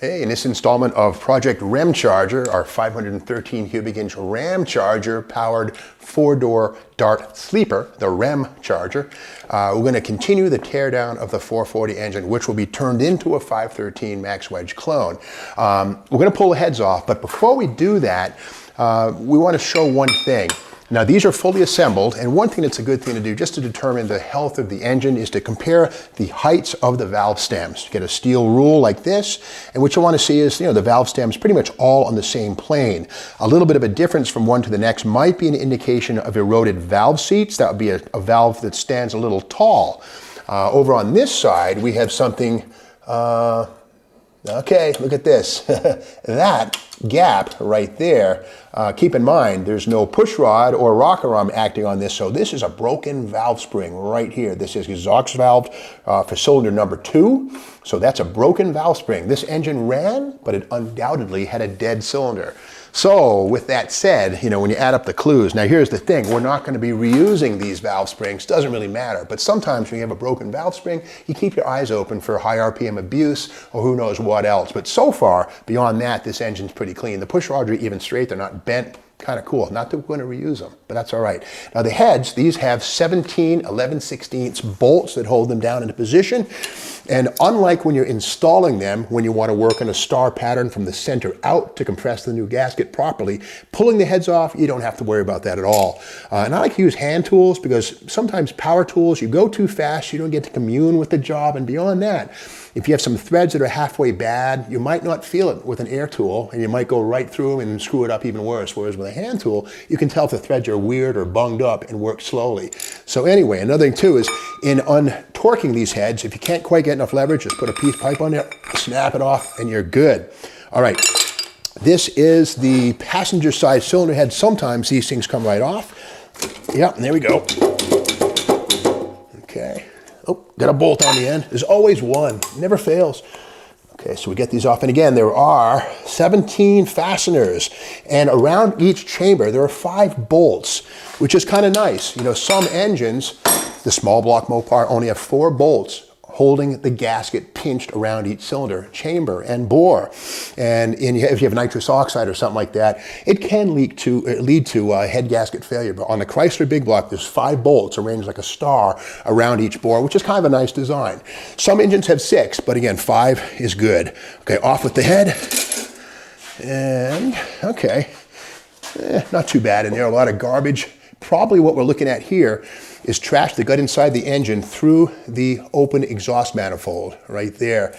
Hey, in this installment of Project REM-Charger, our 513 cubic inch REM-Charger powered 4-door Dart sleeper, the REM-Charger, we're going to continue the teardown of the 440 engine, which will be turned into a 513 Max Wedge clone. We're going to pull the heads off, but before we do that, we want to show one thing. Now these are fully assembled, and one thing that's a good thing to do just to determine the health of the engine is to compare the heights of the valve stems. Get a steel rule like this, and what you want to see is, the valve stems pretty much all on the same plane. A little bit of a difference from one to the next might be an indication of eroded valve seats. That would be a valve that stands a little tall. Over on this side, we have something, okay, look at this. That gap right there, keep in mind there's no push rod or rocker arm acting on this, so this is a broken valve spring right here. This is exhaust valve for cylinder number 2, so that's a broken valve spring. This engine ran, but it undoubtedly had a dead cylinder. So with that said, when you add up the clues, now here's the thing, we're not going to be reusing these valve springs, doesn't really matter, but sometimes when you have a broken valve spring, you keep your eyes open for high RPM abuse or who knows what else. But so far, beyond that, this engine's pretty clean. The push rods are even straight, they're not bent. Kind of cool. Not that we're going to reuse them, but that's all right. Now the heads, these have 17 11/16 bolts that hold them down into position. And unlike when you're installing them, when you want to work in a star pattern from the center out to compress the new gasket properly, pulling the heads off, you don't have to worry about that at all. And I like to use hand tools because sometimes power tools, you go too fast, you don't get to commune with the job, and beyond that, if you have some threads that are halfway bad, you might not feel it with an air tool, and you might go right through them and screw it up even worse. Whereas with a hand tool, you can tell if the threads are weird or bunged up and work slowly. So anyway, another thing too is in untorquing these heads, if you can't quite get enough leverage, just put a piece of pipe on there, snap it off, and you're good. All right, this is the passenger side cylinder head. Sometimes these things come right off. Yep, and there we go. Okay. Oh, got a bolt on the end. There's always one, never fails. Okay, so we get these off, and again, there are 17 fasteners, and around each chamber, there are 5 bolts, which is kind of nice. Some engines, the small block Mopar, only have 4 bolts holding the gasket pinched around each cylinder, chamber, and bore. And if you have nitrous oxide or something like that, it can lead to head gasket failure. But on the Chrysler Big Block, there's 5 bolts arranged like a star around each bore, which is kind of a nice design. Some engines have 6, but again, 5 is good. Okay, off with the head. And, okay, not too bad in there, a lot of garbage. Probably what we're looking at here is trash that got inside the engine through the open exhaust manifold right there.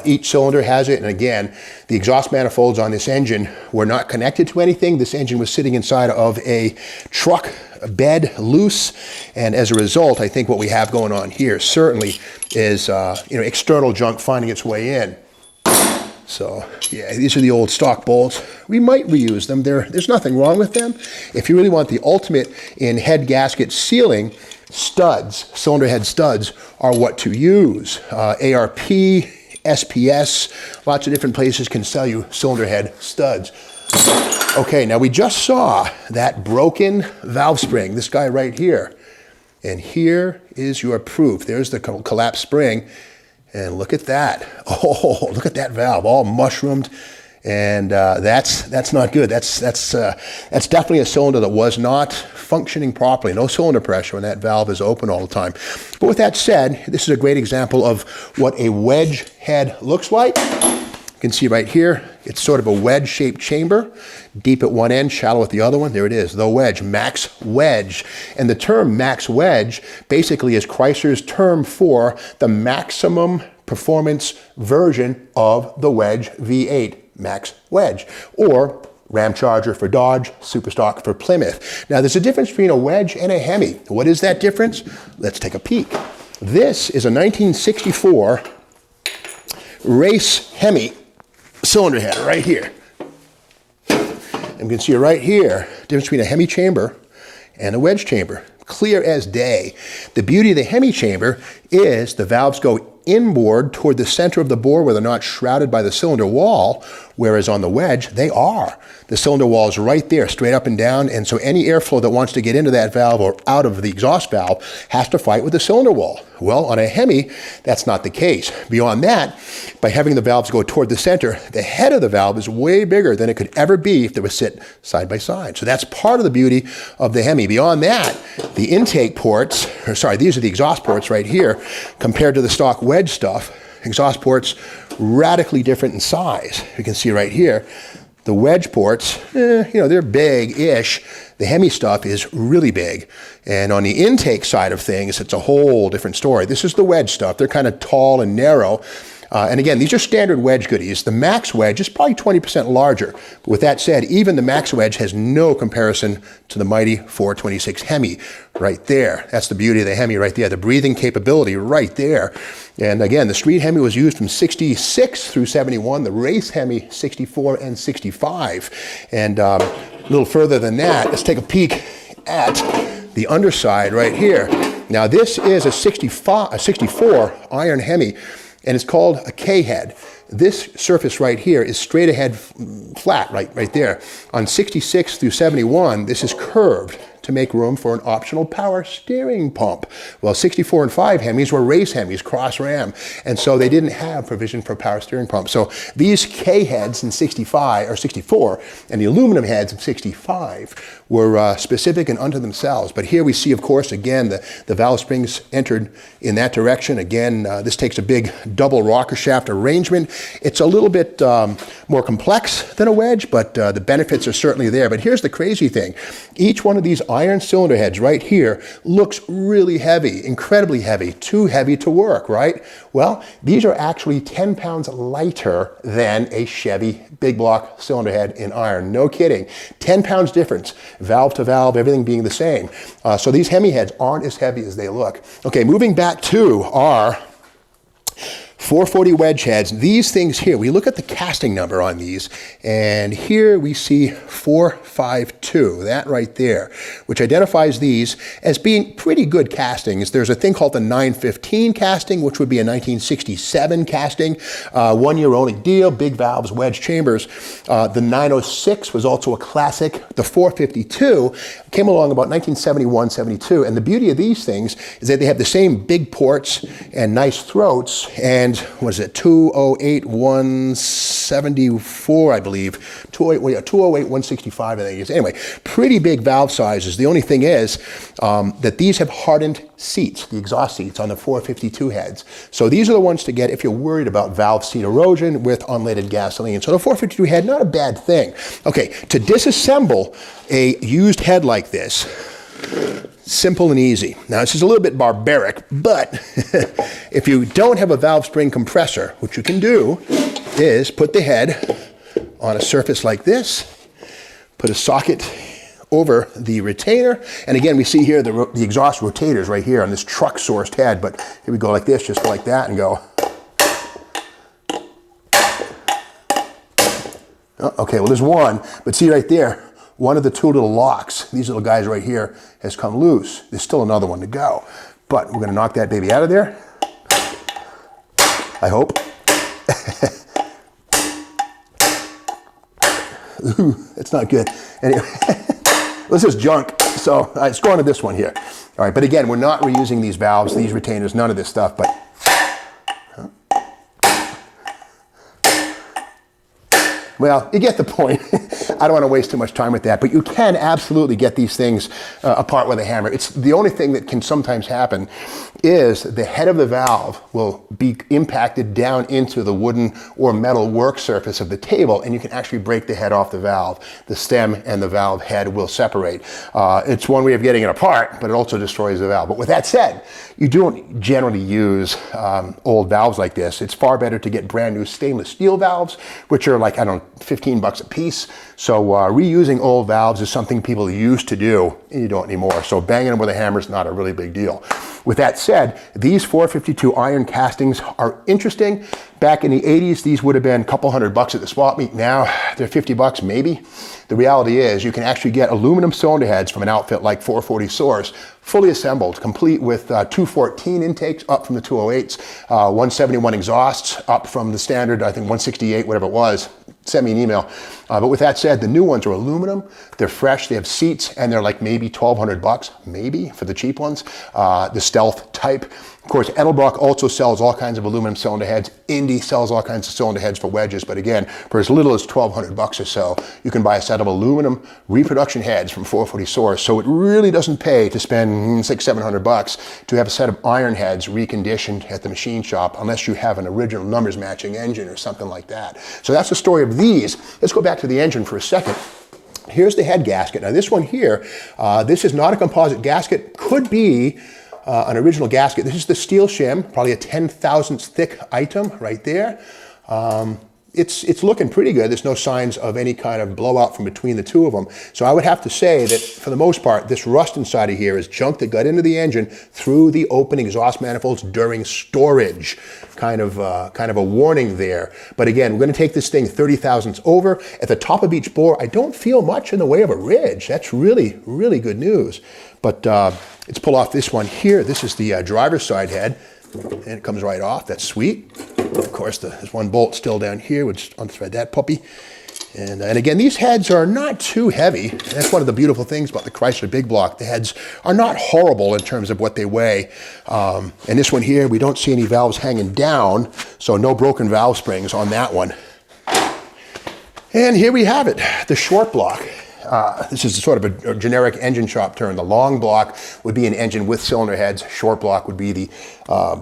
Each cylinder has it, and again, the exhaust manifolds on this engine were not connected to anything. This engine was sitting inside of a truck bed loose, and as a result, I think what we have going on here certainly is external junk finding its way in. So yeah, these are the old stock bolts. We might reuse them. There's nothing wrong with them. If you really want the ultimate in head gasket sealing, studs, cylinder head studs, are what to use. ARP, SPS, lots of different places can sell you cylinder head studs. Okay, now we just saw that broken valve spring, this guy right here. And here is your proof. There's the collapsed spring. And look at that. Oh, look at that valve, all mushroomed. And that's not good. That's definitely a cylinder that was not functioning properly. No cylinder pressure when that valve is open all the time. But with that said, this is a great example of what a wedge head looks like. You can see right here, it's sort of a wedge-shaped chamber, deep at one end, shallow at the other one. There it is, the wedge, Max Wedge. And the term Max Wedge basically is Chrysler's term for the maximum performance version of the Wedge V8, Max Wedge, or REM-Charger for Dodge, Superstock for Plymouth. Now there's a difference between a wedge and a Hemi. What is that difference? Let's take a peek. This is a 1964 race Hemi cylinder head right here. And you can see right here, difference between a Hemi chamber and a wedge chamber. Clear as day. The beauty of the Hemi chamber is the valves go inboard toward the center of the bore where they're not shrouded by the cylinder wall, whereas on the Wedge, they are. The cylinder wall is right there, straight up and down, and so any airflow that wants to get into that valve or out of the exhaust valve has to fight with the cylinder wall. Well, on a Hemi, that's not the case. Beyond that, by having the valves go toward the center, the head of the valve is way bigger than it could ever be if they were sit side by side. So that's part of the beauty of the Hemi. Beyond that, the intake ports, or sorry, these are the exhaust ports right here, compared to the stock Wedge stuff. Exhaust ports radically different in size. You can see right here, the Wedge ports, they're big-ish. The Hemi stuff is really big. And on the intake side of things, it's a whole different story. This is the Wedge stuff. They're kind of tall and narrow. And again, these are standard Wedge goodies. The Max Wedge is probably 20% larger. But with that said, even the Max Wedge has no comparison to the mighty 426 Hemi right there. That's the beauty of the Hemi right there, the breathing capability right there. And again, the street Hemi was used from 66 through 71, the race Hemi 64 and 65. And a little further than that, let's take a peek at the underside right here. Now this is a 64 iron Hemi, and it's called a K-head. This surface right here is straight ahead flat right there. On 66 through 71, this is curved to make room for an optional power steering pump. Well, 64 and 5 Hemis were race Hemis, cross ram, and so they didn't have provision for power steering pump. So these K heads in 65 or 64 and the aluminum heads in 65 were specific and unto themselves. But here we see, of course, again, the valve springs entered in that direction. Again, this takes a big double rocker shaft arrangement. It's a little bit more complex than a Wedge, but the benefits are certainly there. But here's the crazy thing. Each one of these iron cylinder heads right here looks really heavy, incredibly heavy, too heavy to work, right? Well, these are actually 10 pounds lighter than a Chevy big block cylinder head in iron. No kidding. 10 pounds difference, valve to valve, everything being the same. So these Hemi heads aren't as heavy as they look. Okay, moving back to our 440 Wedge heads. These things here, we look at the casting number on these, and here we see 452, that right there, which identifies these as being pretty good castings. There's a thing called the 915 casting, which would be a 1967 casting, 1 year only deal, big valves, wedge chambers. The 906 was also a classic. The 452 came along about 1971, 72, and the beauty of these things is that they have the same big ports and nice throats, and what is it, 208, 174, I believe, 208, 165, I think it is. Anyway, pretty big valve sizes. The only thing is that these have hardened seats, the exhaust seats on the 452 heads. So these are the ones to get if you're worried about valve seat erosion with unleaded gasoline. So the 452 head, not a bad thing. Okay, to disassemble a used head like this, simple and easy. Now, this is a little bit barbaric, but if you don't have a valve spring compressor, what you can do is put the head on a surface like this, put a socket over the retainer, and again, we see here the exhaust rotators right here on this truck-sourced head, but here we go like this, just like that, and go. Oh, okay, well, there's one, but see right there, one of the two little locks, these little guys right here, has come loose. There's still another one to go. But we're gonna knock that baby out of there. I hope. Ooh, that's not good. Anyway, this is junk. So it's going to this one here. All right, but again, we're not reusing these valves, these retainers, none of this stuff, but well, you get the point. I don't want to waste too much time with that, but you can absolutely get these things apart with a hammer. It's the only thing that can sometimes happen is the head of the valve will be impacted down into the wooden or metal work surface of the table, and you can actually break the head off the valve. The stem and the valve head will separate. It's one way of getting it apart, but it also destroys the valve. But with that said, you don't generally use old valves like this. It's far better to get brand new stainless steel valves, which are like, I don't know, 15 bucks a piece. So reusing old valves is something people used to do, and you don't anymore. So banging them with a hammer is not a really big deal. With that said, said, these 452 iron castings are interesting. Back in the 80s, these would have been a couple $100 at the swap meet. Now they're $50 maybe. The reality is you can actually get aluminum cylinder heads from an outfit like 440 Source, fully assembled, complete with 214 intakes up from the 208s, 171 exhausts up from the standard, I think 168, whatever it was. Send me an email. But with that said, the new ones are aluminum, they're fresh, they have seats, and they're like maybe $1,200, maybe, for the cheap ones, the stealth type. Of course, Edelbrock also sells all kinds of aluminum cylinder heads. Indy sells all kinds of cylinder heads for wedges, but again, for as little as $1,200 or so, you can buy a set of aluminum reproduction heads from 440 Source. So it really doesn't pay to spend $600-700 to have a set of iron heads reconditioned at the machine shop, unless you have an original numbers matching engine or something like that. So that's the story of these. Let's go back to the engine for a second. Here's the head gasket. Now this one here, this is not a composite gasket, could be an original gasket. This is the steel shim, probably a 10,000ths thick item right there. It's looking pretty good. There's no signs of any kind of blowout from between the two of them. So I would have to say that for the most part, this rust inside of here is junk that got into the engine through the open exhaust manifolds during storage. Kind of a warning there. But again, we're going to take this thing 30 thousandths over. At the top of each bore, I don't feel much in the way of a ridge. That's really, really good news. But let's pull off this one here. This is the driver's side head, and it comes right off. That's sweet. Of course, there's one bolt still down here. We'll just unthread that puppy. And again, these heads are not too heavy. That's one of the beautiful things about the Chrysler Big Block. The heads are not horrible in terms of what they weigh. And this one here, we don't see any valves hanging down, so no broken valve springs on that one. And here we have it, the short block. This is sort of a generic engine shop term. The long block would be an engine with cylinder heads. Short block would be the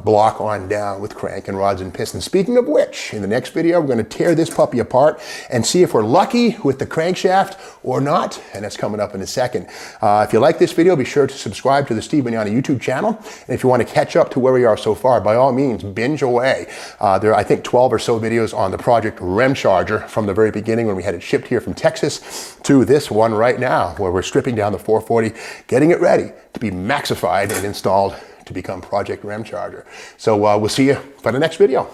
block on down with crank and rods and pistons. Speaking of which, in the next video, we're going to tear this puppy apart and see if we're lucky with the crankshaft or not, and that's coming up in a second. If you like this video, be sure to subscribe to the Steve Mignogna YouTube channel. And if you want to catch up to where we are so far, by all means, binge away. There are, I think, 12 or so videos on the Project REM-Charger from the very beginning when we had it shipped here from Texas to this one right now, where we're stripping down the 440, getting it ready to be maxified and installed to become Project REM-Charger. So we'll see you for the next video.